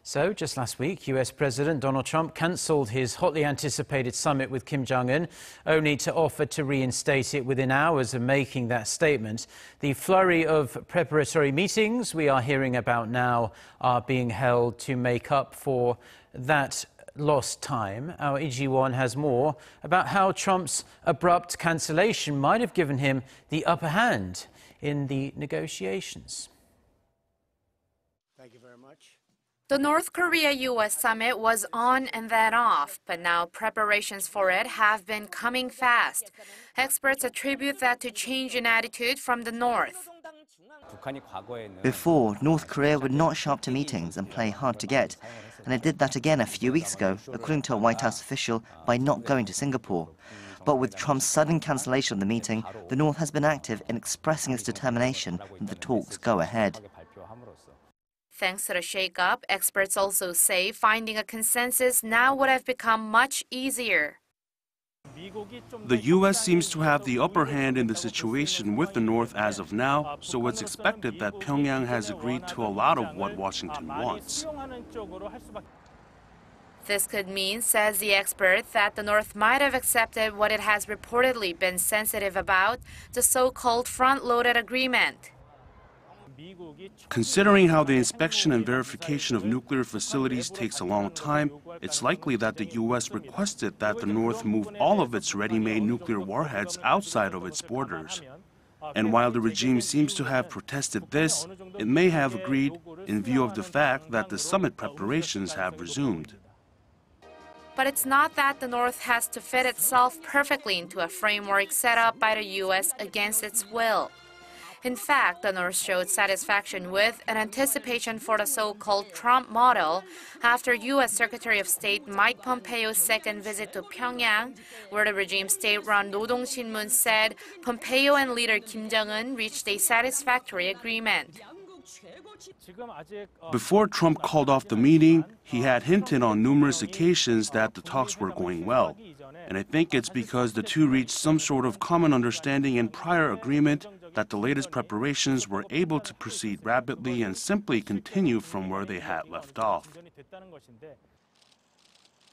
So, just last week, U.S. President Donald Trump cancelled his hotly anticipated summit with Kim Jong-un, only to offer to reinstate it within hours of making that statement. The flurry of preparatory meetings we are hearing about now are being held to make up for that lost time. Our Lee Ji-won has more about how Trump's abrupt cancellation might have given him the upper hand in the negotiations. Thank you very much. The North Korea-U.S. summit was on and then off, but now preparations for it have been coming fast. Experts attribute that to change in attitude from the North. Before, North Korea would not show up to meetings and play hard to get, and it did that again a few weeks ago, according to a White House official, by not going to Singapore. But with Trump's sudden cancellation of the meeting, the North has been active in expressing its determination that the talks go ahead. Thanks to the shake-up, experts also say finding a consensus now would have become much easier. The U.S. seems to have the upper hand in the situation with the North as of now, so it's expected that Pyongyang has agreed to a lot of what Washington wants. This could mean, says the expert, that the North might have accepted what it has reportedly been sensitive about, the so-called front-loaded agreement. Considering how the inspection and verification of nuclear facilities takes a long time, it's likely that the U.S. requested that the North move all of its ready-made nuclear warheads outside of its borders. And while the regime seems to have protested this, it may have agreed in view of the fact that the summit preparations have resumed. But it's not that the North has to fit itself perfectly into a framework set up by the U.S. against its will. In fact, the North showed satisfaction with and anticipation for the so-called Trump model after U.S. Secretary of State Mike Pompeo's second visit to Pyongyang, where the regime state-run Rodong Sinmun said Pompeo and leader Kim Jong-un reached a satisfactory agreement. Before Trump called off the meeting, he had hinted on numerous occasions that the talks were going well. And I think it's because the two reached some sort of common understanding and prior agreement that the latest preparations were able to proceed rapidly and simply continue from where they had left off.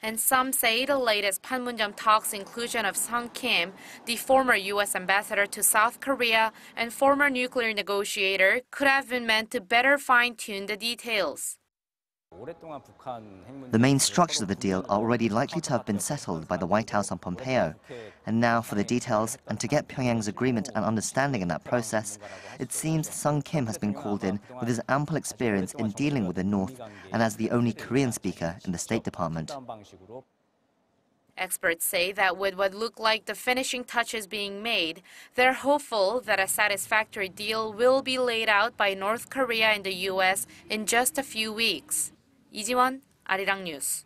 And some say the latest Panmunjom talks' inclusion of Sung Kim, the former U.S. ambassador to South Korea and former nuclear negotiator, could have been meant to better fine-tune the details. The main structures of the deal are already likely to have been settled by the White House and Pompeo. And now for the details, and to get Pyongyang's agreement and understanding in that process, it seems Sung Kim has been called in with his ample experience in dealing with the North and as the only Korean speaker in the State Department. Experts say that with what look like the finishing touches being made, they're hopeful that a satisfactory deal will be laid out by North Korea and the U.S. in just a few weeks. Lee Ji-won, Arirang News.